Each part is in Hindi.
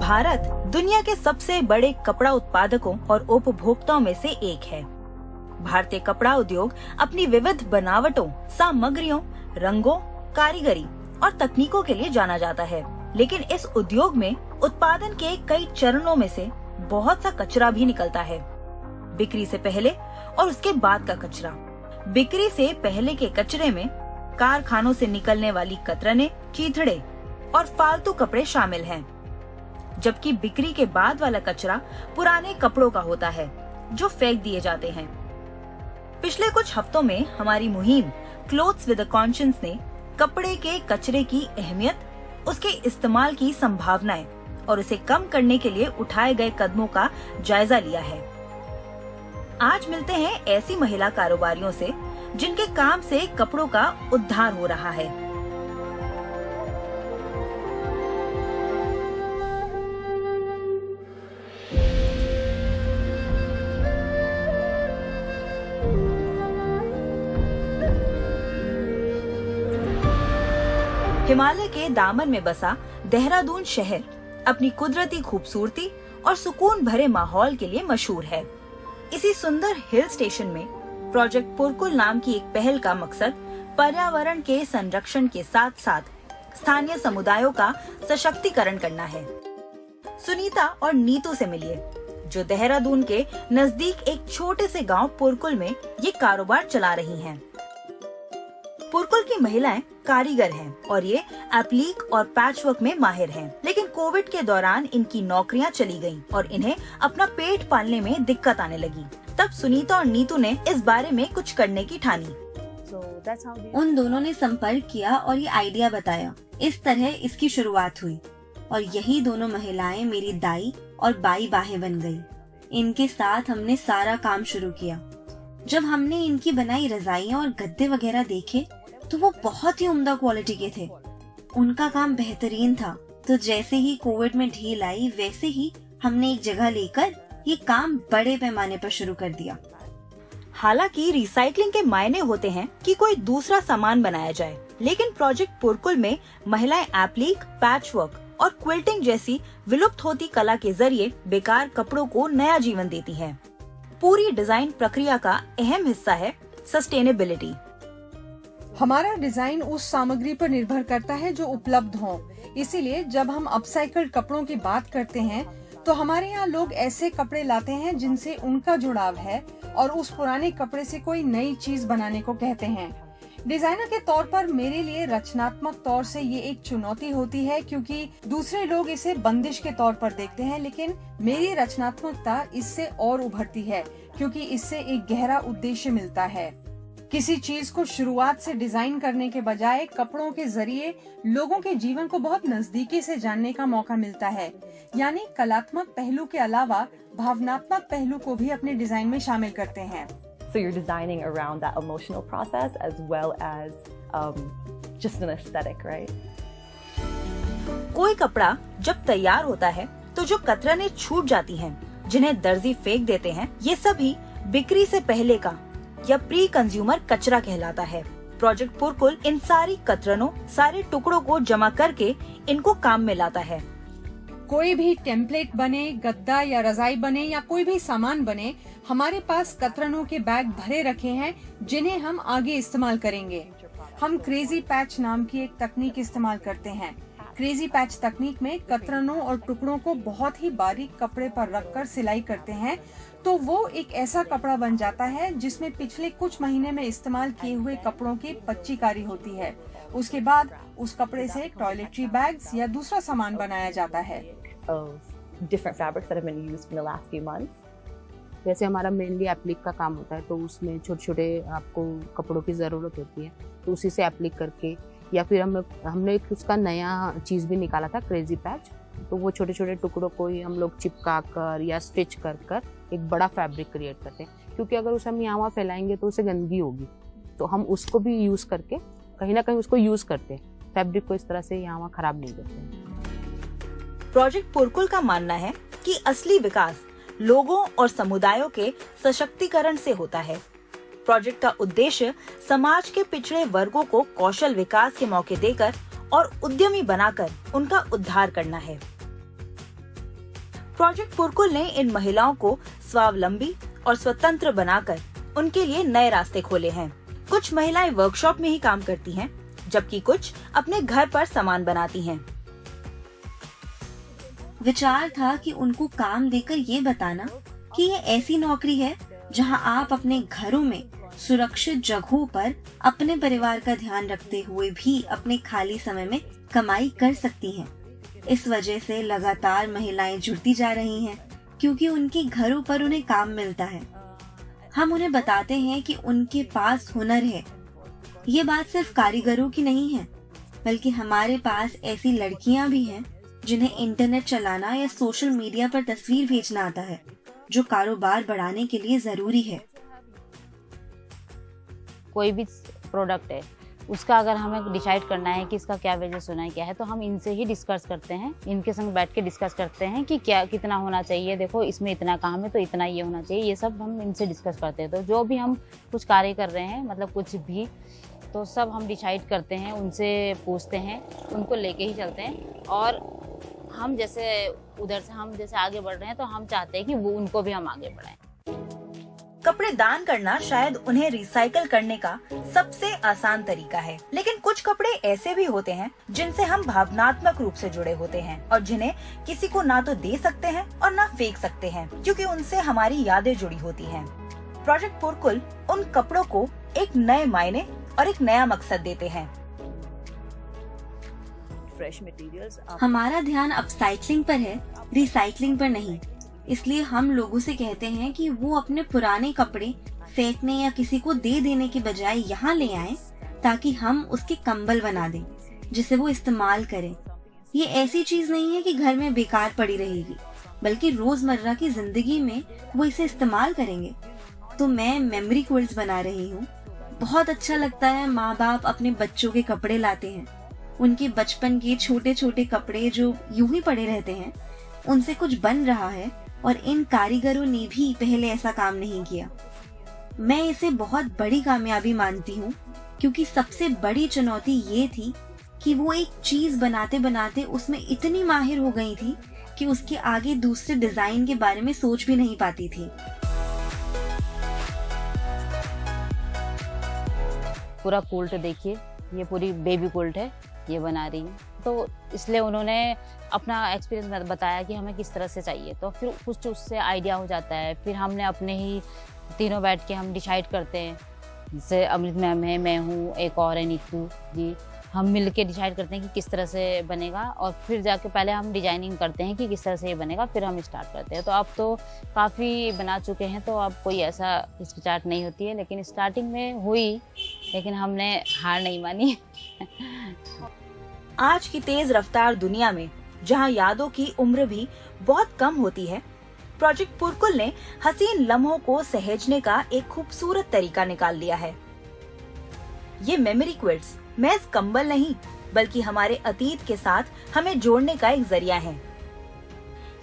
भारत दुनिया के सबसे बड़े कपड़ा उत्पादकों और उपभोक्ताओं में से एक है। भारतीय कपड़ा उद्योग अपनी विविध बनावटों, सामग्रियों, रंगों, कारीगरी और तकनीकों के लिए जाना जाता है। लेकिन इस उद्योग में उत्पादन के कई चरणों में से बहुत सा कचरा भी निकलता है। बिक्री से पहले और उसके बाद का कचरा। बिक्री से पहले के कचरे में कारखानों से निकलने वाली कतरने, चीथड़े और फालतू कपड़े शामिल हैं, जबकि बिक्री के बाद वाला कचरा पुराने कपड़ों का होता है जो फेंक दिए जाते हैं। पिछले कुछ हफ्तों में हमारी मुहिम क्लोथ्स विद अ कॉन्शियंस ने कपड़े के कचरे की अहमियत, उसके इस्तेमाल की संभावनाएं और उसे कम करने के लिए उठाए गए कदमों का जायजा लिया है। आज मिलते हैं ऐसी महिला कारोबारियों से जिनके काम से कपड़ों का उद्धार हो रहा है। हिमालय के दामन में बसा देहरादून शहर अपनी कुदरती खूबसूरती और सुकून भरे माहौल के लिए मशहूर है। इसी सुंदर हिल स्टेशन में प्रोजेक्ट पुरकुल नाम की एक पहल का मकसद पर्यावरण के संरक्षण के साथ साथ स्थानीय समुदायों का सशक्तिकरण करना है। सुनीता और नीतू से मिलिए, जो देहरादून के नजदीक एक छोटे से गांव पुरकुल में ये कारोबार चला रही हैं। पुरकुल की महिलाएं कारीगर हैं और ये एप्लीक और पैचवर्क में माहिर हैं। लेकिन कोविड के दौरान इनकी नौकरियां चली गईं और इन्हें अपना पेट पालने में दिक्कत आने लगी। तब सुनीता और नीतू ने इस बारे में कुछ करने की ठानी। उन दोनों ने संपर्क किया और ये आइडिया बताया। इस तरह इसकी शुरुआत हुई और यही दोनों महिलाएं मेरी दाई और बाई बाहें बन गई। इनके साथ हमने सारा काम शुरू किया। जब हमने इनकी बनाई रजाइयाँ और गद्दे वगैरह देखे तो वो बहुत ही उम्दा क्वालिटी के थे। उनका काम बेहतरीन था। तो जैसे ही कोविड में ढील आई, वैसे ही हमने एक जगह लेकर ये काम बड़े पैमाने पर शुरू कर दिया। हालांकि रिसाइकलिंग के मायने होते हैं कि कोई दूसरा सामान बनाया जाए, लेकिन प्रोजेक्ट पुरकुल में महिलाएं एप्लीक, पैचवर्क और क्विल्टिंग जैसी विलुप्त होती कला के जरिए बेकार कपड़ों को नया जीवन देती हैं। पूरी डिजाइन प्रक्रिया का अहम हिस्सा है सस्टेनेबिलिटी। हमारा डिजाइन उस सामग्री पर निर्भर करता है जो उपलब्ध हो। इसीलिए जब हम अपसाइकल्ड कपड़ों की बात करते हैं तो हमारे यहाँ लोग ऐसे कपड़े लाते हैं जिनसे उनका जुड़ाव है और उस पुराने कपड़े से कोई नई चीज बनाने को कहते हैं। डिजाइनर के तौर पर मेरे लिए रचनात्मक तौर से ये एक चुनौती होती है, क्योंकि दूसरे लोग इसे बंदिश के तौर पर देखते हैं, लेकिन मेरी रचनात्मकता इससे और उभरती है क्योंकि इससे एक गहरा उद्देश्य मिलता है। किसी चीज को शुरुआत से डिजाइन करने के बजाय कपड़ों के जरिए लोगों के जीवन को बहुत नजदीकी से जानने का मौका मिलता है। यानी कलात्मक पहलू के अलावा भावनात्मक पहलू को भी अपने डिजाइन में शामिल करते हैं। So you're designing around that emotional process as well as just an aesthetic, right? कोई कपड़ा जब तैयार होता है तो जो कतरनें छूट जाती हैं, जिन्हें दर्जी फेंक देते हैं, ये सभी बिक्री से पहले का या प्री कंज्यूमर कचरा कहलाता है। प्रोजेक्ट पुरकुल इन सारी कतरनों, सारे टुकड़ों को जमा करके इनको काम में लाता है। कोई भी टेम्पलेट बने, गद्दा या रजाई बने या कोई भी सामान बने, हमारे पास कतरनों के बैग भरे रखे हैं जिन्हें हम आगे इस्तेमाल करेंगे। हम क्रेजी पैच नाम की एक तकनीक इस्तेमाल करते हैं। क्रेजी पैच तकनीक में कतरनों और टुकड़ों को बहुत ही बारीक कपड़े पर रखकर सिलाई करते हैं, तो वो एक ऐसा कपड़ा बन जाता है जिसमें पिछले कुछ महीने में इस्तेमाल किए हुए कपड़ों की पच्चीकारी होती है। उसके बाद उस कपड़े से टॉयलेटरी बैग्स या दूसरा सामान बनाया जाता है। Different fabrics that have been used in the last few months. जैसे हमारा मेनली एप्लिक का काम होता है, तो उसमें छोटे छोटे आपको कपड़ों की ज़रूरत होती है, तो उसी से एप्लिक करके, या फिर हमने एक उसका नया चीज़ भी निकाला था, क्रेजी पैच। तो वो छोटे छोटे टुकड़ों को ही हम लोग चिपका कर या स्टिच कर कर एक बड़ा फैब्रिक क्रिएट करते हैं, क्योंकि अगर उसे हम यहाँ वहाँ फैलाएंगे तो उसे गंदगी होगी। तो हम उसको भी यूज़ करके कहीं ना कहीं उसको यूज़ करते हैं, फैब्रिक को इस तरह से यहाँ वहाँ खराब नहीं करते हैं। प्रोजेक्ट पुरकुल का मानना है कि असली विकास लोगों और समुदायों के सशक्तिकरण से होता है। प्रोजेक्ट का उद्देश्य समाज के पिछड़े वर्गों को कौशल विकास के मौके देकर और उद्यमी बनाकर उनका उद्धार करना है। प्रोजेक्ट पुरकुल ने इन महिलाओं को स्वावलंबी और स्वतंत्र बनाकर उनके लिए नए रास्ते खोले हैं। कुछ महिलाएं वर्कशॉप में ही काम करती हैं, जबकि कुछ अपने घर पर सामान बनाती हैं। विचार था कि उनको काम देकर ये बताना कि ये ऐसी नौकरी है जहां आप अपने घरों में सुरक्षित जगहों पर अपने परिवार का ध्यान रखते हुए भी अपने खाली समय में कमाई कर सकती हैं। इस वजह से लगातार महिलाएं जुड़ती जा रही हैं, क्योंकि उनके घरों पर उन्हें काम मिलता है। हम उन्हें बताते हैं कि उनके पास हुनर है। ये बात सिर्फ कारीगरों की नहीं है, बल्कि हमारे पास ऐसी लड़कियां भी हैं जिन्हें इंटरनेट चलाना या सोशल मीडिया पर तस्वीर भेजना आता है, जो कारोबार बढ़ाने के लिए जरूरी है। कोई भी प्रोडक्ट है, उसका अगर हमें डिसाइड करना है कि इसका क्या वजह होना है, क्या है, तो हम इनसे ही डिस्कस करते हैं। इनके संग बैठ के डिस्कस करते हैं कि क्या कितना होना चाहिए, देखो इसमें इतना काम है तो इतना ये होना चाहिए, ये सब हम इनसे डिस्कस करते हैं। तो जो भी हम कुछ कार्य कर रहे हैं, मतलब कुछ भी, तो सब हम डिसाइड करते हैं, उनसे पूछते हैं, उनको लेके ही चलते हैं। और हम जैसे उधर से हम जैसे आगे बढ़ रहे हैं, तो हम चाहते हैं कि वो उनको भी हम आगे बढ़ाएं। कपड़े दान करना शायद उन्हें रिसाइकल करने का सबसे आसान तरीका है, लेकिन कुछ कपड़े ऐसे भी होते हैं जिनसे हम भावनात्मक रूप से जुड़े होते हैं और जिन्हें किसी को ना तो दे सकते हैं और ना फेंक सकते हैं, क्योंकि उनसे हमारी यादें जुड़ी होती हैं। प्रोजेक्ट पुरकुल उन कपड़ों को एक नए मायने और एक नया मकसद देते हैं। हमारा ध्यान अपसाइक्लिंग पर है, रिसाइक्लिंग पर नहीं। इसलिए हम लोगों से कहते हैं कि वो अपने पुराने कपड़े फेंकने या किसी को दे देने के बजाय यहाँ ले आएं, ताकि हम उसके कंबल बना दें, जिसे वो इस्तेमाल करें। ये ऐसी चीज नहीं है कि घर में बेकार पड़ी रहेगी, बल्कि रोजमर्रा की जिंदगी में वो इसे इस्तेमाल करेंगे। तो मैं मेमोरी क्विल्ट्स बना रही हूँ। बहुत अच्छा लगता है, माँ बाप अपने बच्चों के कपड़े लाते हैं, उनके बचपन के छोटे छोटे कपड़े जो यूं ही पड़े रहते हैं, उनसे कुछ बन रहा है। और इन कारीगरों ने भी पहले ऐसा काम नहीं किया। मैं इसे बहुत बड़ी कामयाबी मानती हूँ, क्योंकि सबसे बड़ी चुनौती ये थी कि वो एक चीज बनाते बनाते उसमें इतनी माहिर हो गई थी कि उसके आगे दूसरे डिजाइन के बारे में सोच भी नहीं पाती थी। पूरा कोल्ट देखिए, ये पूरी बेबी कोल्ट है, ये बना रही हूँ। तो इसलिए उन्होंने अपना एक्सपीरियंस बताया कि हमें किस तरह से चाहिए, तो फिर कुछ उससे आइडिया हो जाता है। फिर हमने अपने ही तीनों बैठ के हम डिसाइड करते हैं, जैसे अमृत मैम है, मैं हूँ, एक और है नीतू जी, हम मिल के डिसाइड करते हैं कि किस तरह से बनेगा। और फिर जाके पहले हम डिजाइनिंग करते हैं कि किस तरह से ये बनेगा, फिर हम स्टार्ट करते हैं। तो अब तो काफ़ी बना चुके हैं, तो अब कोई ऐसा हिचकिचाहट नहीं होती है, लेकिन स्टार्टिंग में हुई, लेकिन हमने हार नहीं मानी। आज की तेज रफ्तार दुनिया में, जहां यादों की उम्र भी बहुत कम होती है, प्रोजेक्ट पुरकुल ने हसीन लम्हों को सहेजने का एक खूबसूरत तरीका निकाल लिया है। ये मेमोरी क्विल्ट्स महज कंबल नहीं, बल्कि हमारे अतीत के साथ हमें जोड़ने का एक जरिया है।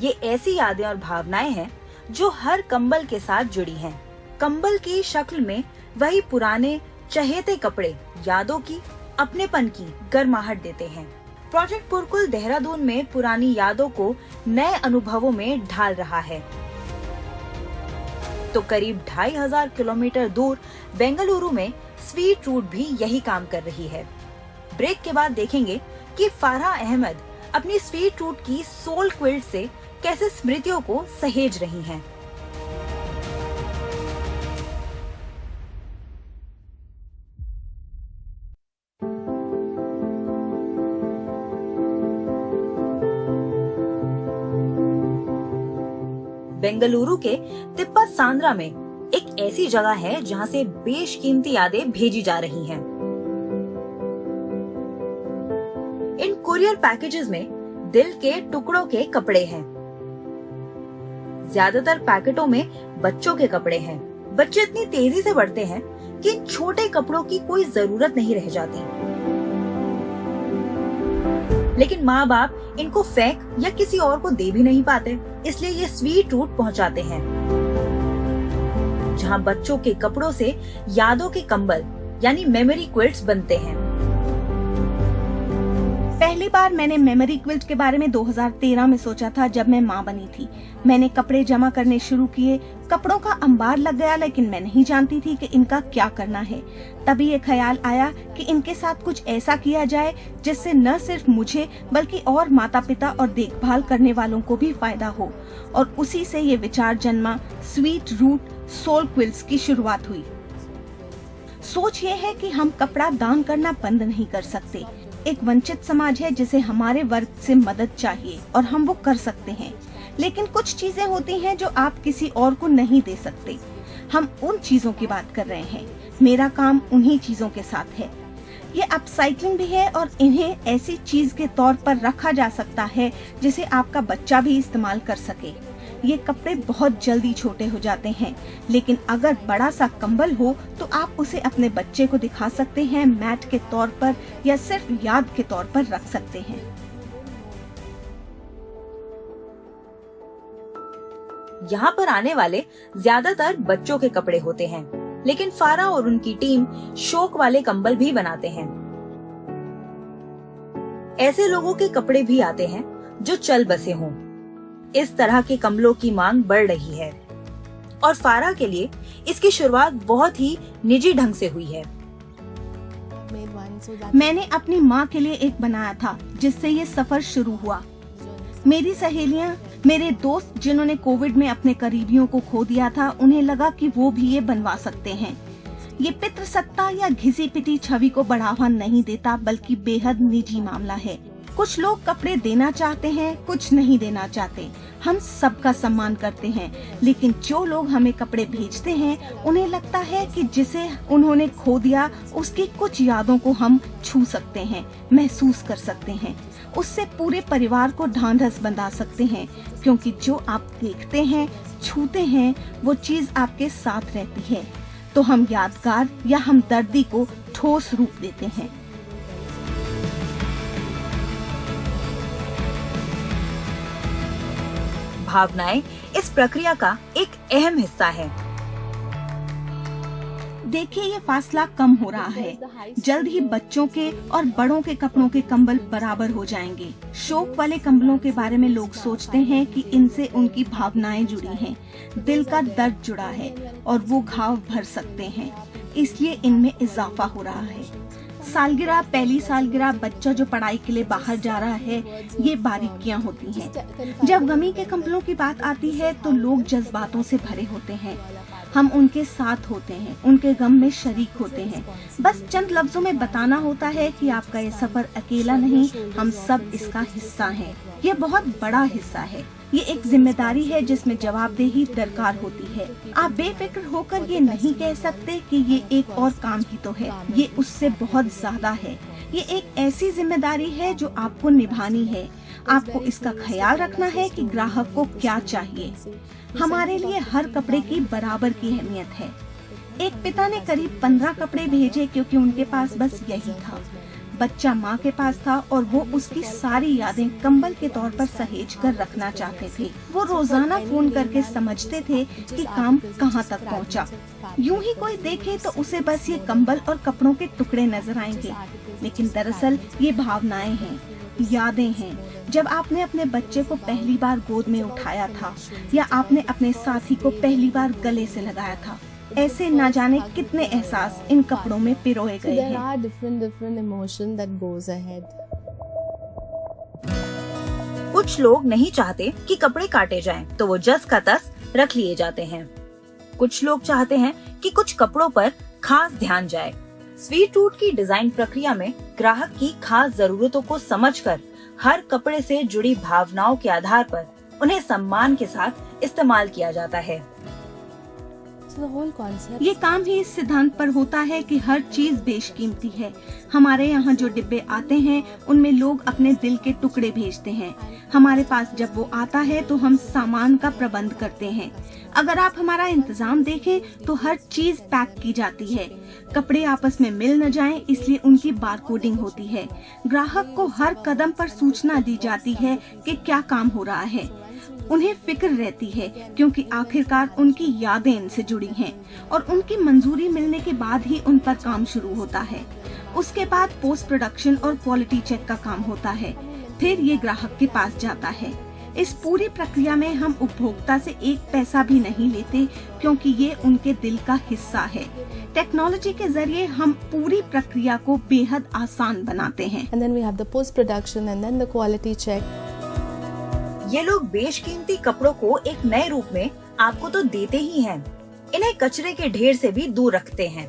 ये ऐसी यादें और भावनाएं हैं जो हर कंबल के साथ जुड़ी हैं। कंबल की शक्ल में वही पुराने चहेते कपड़े यादों की, अपनेपन की गर्माहट देते हैं। प्रोजेक्ट पुरकुल देहरादून में पुरानी यादों को नए अनुभवों में ढाल रहा है, तो करीब 2500 किलोमीटर दूर बेंगलुरु में स्वीट रूट भी यही काम कर रही है। ब्रेक के बाद देखेंगे कि फारहा अहमद अपनी स्वीट रूट की सोल क्विल्ट से कैसे स्मृतियों को सहेज रही हैं। बेंगलुरु के तिप्पासांद्रा में एक ऐसी जगह है जहां से बेशकीमती यादें भेजी जा रही हैं। इन कुरियर पैकेजेस में दिल के टुकड़ों के कपड़े हैं। ज्यादातर पैकेटों में बच्चों के कपड़े हैं। बच्चे इतनी तेजी से बढ़ते हैं कि इन छोटे कपड़ों की कोई जरूरत नहीं रह जाती, लेकिन माँ बाप इनको फेंक या किसी और को दे भी नहीं पाते, इसलिए ये स्वीट रूट पहुँचाते हैं, जहाँ बच्चों के कपड़ों से यादों के कंबल यानी मेमोरी क्विल्ट्स बनते हैं। पहली बार मैंने मेमोरी क्विल्ट के बारे में 2013 में सोचा था जब मैं माँ बनी थी। मैंने कपड़े जमा करने शुरू किए, कपड़ों का अंबार लग गया, लेकिन मैं नहीं जानती थी कि इनका क्या करना है। तभी ये ख्याल आया कि इनके साथ कुछ ऐसा किया जाए जिससे न सिर्फ मुझे बल्कि और माता पिता और देखभाल करने वालों को भी फायदा हो। और उसी से ये विचार जन्मा स्वीट रूट सोल क्विल्ट्स की शुरुआत हुई। सोच ये है कि हम कपड़ा दान करना बंद नहीं कर सकते। एक वंचित समाज है जिसे हमारे वर्ग से मदद चाहिए और हम वो कर सकते हैं, लेकिन कुछ चीजें होती हैं जो आप किसी और को नहीं दे सकते। हम उन चीजों की बात कर रहे हैं। मेरा काम उन्हीं चीजों के साथ है। ये अपसाइक्लिंग भी है और इन्हें ऐसी चीज के तौर पर रखा जा सकता है जिसे आपका बच्चा भी इस्तेमाल कर सके। ये कपड़े बहुत जल्दी छोटे हो जाते हैं, लेकिन अगर बड़ा सा कंबल हो तो आप उसे अपने बच्चे को दिखा सकते हैं, मैट के तौर पर या सिर्फ याद के तौर पर रख सकते हैं। यहाँ पर आने वाले ज्यादातर बच्चों के कपड़े होते हैं, लेकिन फारा और उनकी टीम शौक वाले कंबल भी बनाते हैं। ऐसे लोगों के कपड़े भी आते हैं जो चल बसे हों। इस तरह के कंबलों की मांग बढ़ रही है और फारा के लिए इसकी शुरुआत बहुत ही निजी ढंग से हुई है। मैंने अपनी माँ के लिए एक बनाया था जिससे ये सफर शुरू हुआ। मेरी सहेलियाँ, मेरे दोस्त जिन्होंने कोविड में अपने करीबियों को खो दिया था, उन्हें लगा कि वो भी ये बनवा सकते हैं। ये पितृसत्ता या घिसी पिटी छवि को बढ़ावा नहीं देता, बल्कि बेहद निजी मामला है। कुछ लोग कपड़े देना चाहते हैं, कुछ नहीं देना चाहते। हम सबका सम्मान करते हैं, लेकिन जो लोग हमें कपड़े भेजते हैं उन्हें लगता है कि जिसे उन्होंने खो दिया उसकी कुछ यादों को हम छू सकते हैं, महसूस कर सकते हैं। उससे पूरे परिवार को ढांढस बंधा सकते हैं, क्योंकि जो आप देखते हैं, छूते हैं, वो चीज आपके साथ रहती है। तो हम यादगार या हमदर्दी को ठोस रूप देते हैं। भावनाएं इस प्रक्रिया का एक अहम हिस्सा है। देखिए, ये फासला कम हो रहा है। जल्द ही बच्चों के और बड़ों के कपड़ों के कंबल बराबर हो जाएंगे। शौक वाले कंबलों के बारे में लोग सोचते हैं कि इनसे उनकी भावनाएं जुड़ी हैं, दिल का दर्द जुड़ा है और वो घाव भर सकते हैं, इसलिए इनमें इजाफा हो रहा है। सालगिरह, पहली सालगिरह, बच्चा जो पढ़ाई के लिए बाहर जा रहा है, ये बारीकियां होती हैं। जब गमी के कंबलों की बात आती है तो लोग जज्बातों से भरे होते हैं। हम उनके साथ होते हैं, उनके गम में शरीक होते हैं। बस चंद लफ्जों में बताना होता है कि आपका ये सफर अकेला नहीं, हम सब इसका हिस्सा हैं। ये बहुत बड़ा हिस्सा है। ये एक जिम्मेदारी है जिसमें जवाबदेही दरकार होती है। आप बेफिक्र होकर ये नहीं कह सकते कि ये एक और काम ही तो है। ये उससे बहुत ज्यादा है। ये एक ऐसी जिम्मेदारी है जो आपको निभानी है। आपको इसका ख्याल रखना है कि ग्राहक को क्या चाहिए। हमारे लिए हर कपड़े की बराबर की अहमियत है। एक पिता ने करीब 15 कपड़े भेजे क्योंकि उनके पास बस यही था। बच्चा माँ के पास था और वो उसकी सारी यादें कंबल के तौर पर सहेज कर रखना चाहते थे। वो रोजाना फोन करके समझते थे कि काम कहाँ तक पहुँचा। यूं ही कोई देखे तो उसे बस ये कंबल और कपड़ों के टुकड़े नजर आएंगे, लेकिन दरअसल ये भावनाएं हैं, यादें हैं। जब आपने अपने बच्चे को पहली बार गोद में उठाया था या आपने अपने साथी को पहली बार गले से लगाया था, ऐसे ना जाने कितने एहसास इन कपड़ों में पिरोए गए हैं। There are different emotion that goes ahead. कुछ लोग नहीं चाहते कि कपड़े काटे जाएं, तो वो जस का तस रख लिए जाते हैं। कुछ लोग चाहते हैं कि कुछ कपड़ों पर खास ध्यान जाए। स्वीट रूट की डिजाइन प्रक्रिया में ग्राहक की खास जरूरतों को समझकर हर कपड़े से जुड़ी भावनाओं के आधार पर उन्हें सम्मान के साथ इस्तेमाल किया जाता है। ये काम ही इस सिद्धांत पर होता है कि हर चीज बेशकीमती है। हमारे यहाँ जो डिब्बे आते हैं उनमें लोग अपने दिल के टुकड़े भेजते हैं। हमारे पास जब वो आता है तो हम सामान का प्रबंध करते हैं। अगर आप हमारा इंतजाम देखें तो हर चीज पैक की जाती है। कपड़े आपस में मिल न जाएं, इसलिए उनकी बारकोडिंग होती है। ग्राहक को हर कदम पर सूचना दी जाती है कि क्या काम हो रहा है। उन्हें फिक्र रहती है क्योंकि आखिरकार उनकी यादें इनसे जुड़ी हैं और उनकी मंजूरी मिलने के बाद ही उन पर काम शुरू होता है। उसके बाद पोस्ट प्रोडक्शन और क्वालिटी चेक का काम होता है, फिर ये ग्राहक के पास जाता है। इस पूरी प्रक्रिया में हम उपभोक्ता से एक पैसा भी नहीं लेते क्योंकि ये उनके दिल का हिस्सा है। टेक्नोलॉजी के जरिए हम पूरी प्रक्रिया को बेहद आसान बनाते हैं। And then we have the post production and then the quality check. ये लोग बेशकीमती कपड़ों को एक नए रूप में आपको तो देते ही हैं, इन्हें कचरे के ढेर से भी दूर रखते हैं।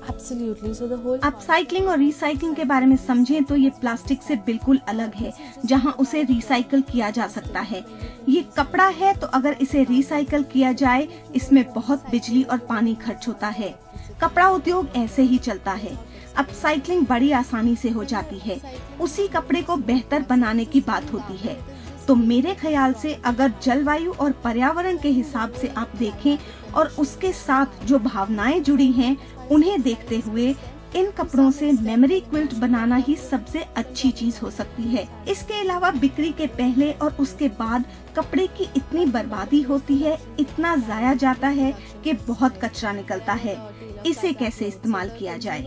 Absolutely. So the whole upcycling और रिसाइक्लिंग के बारे में समझें तो ये प्लास्टिक से बिल्कुल अलग है, जहां उसे रिसाइकल किया जा सकता है। ये कपड़ा है तो अगर इसे रिसाइकल किया जाए इसमें बहुत बिजली और पानी खर्च होता है। कपड़ा उद्योग ऐसे ही चलता है। अपसाइक्लिंग बड़ी आसानी से हो जाती है, उसी कपड़े को बेहतर बनाने की बात होती है। तो मेरे ख्याल से अगर जलवायु और पर्यावरण के हिसाब से आप देखें और उसके साथ जो भावनाएं जुड़ी हैं उन्हें देखते हुए इन कपड़ों से मेमोरी क्विल्ट बनाना ही सबसे अच्छी चीज हो सकती है। इसके अलावा बिक्री के पहले और उसके बाद कपड़े की इतनी बर्बादी होती है, इतना जाया जाता है कि बहुत कचरा निकलता है। इसे कैसे इस्तेमाल किया जाए?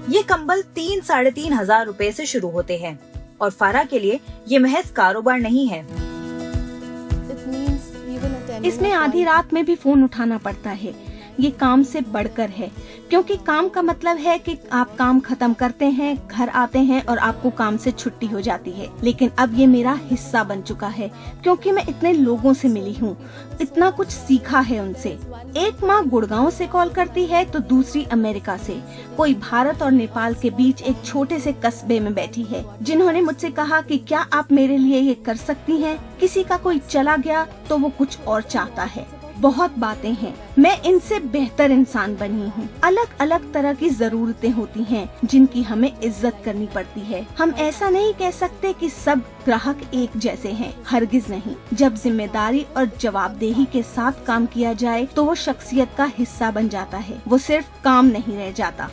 ये कंबल 3-3.5 हजार रुपए से शुरू होते हैं और फारा के लिए ये महज कारोबार नहीं है। it means even attending इसमें a आधी रात में भी फोन उठाना पड़ता है। ये काम से बढ़कर है क्योंकि काम का मतलब है कि आप काम खत्म करते हैं, घर आते हैं और आपको काम से छुट्टी हो जाती है। लेकिन अब ये मेरा हिस्सा बन चुका है क्योंकि मैं इतने लोगों से मिली हूँ, इतना कुछ सीखा है उनसे। एक माँ गुड़गांव से कॉल करती है तो दूसरी अमेरिका से। कोई भारत और नेपाल के बीच एक छोटे से कस्बे में बैठी है, जिन्होंने मुझसे कहा कि क्या आप मेरे लिए ये कर सकती हैं? किसी का कोई चला गया तो वो कुछ और चाहता है। बहुत बातें हैं, मैं इनसे बेहतर इंसान बनी हूँ। अलग अलग तरह की जरूरतें होती हैं जिनकी हमें इज्जत करनी पड़ती है। हम ऐसा नहीं कह सकते कि सब ग्राहक एक जैसे हैं, हरगिज नहीं। जब जिम्मेदारी और जवाबदेही के साथ काम किया जाए तो वो शख्सियत का हिस्सा बन जाता है, वो सिर्फ काम नहीं रह जाता।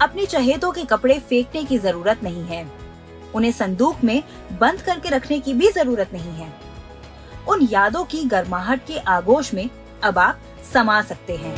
अपनी चहेतों के कपड़े फेंकने की जरूरत नहीं है, उन्हें संदूक में बंद करके रखने की भी जरूरत नहीं है। उन यादों की गर्माहट के आगोश में अब आप समा सकते हैं।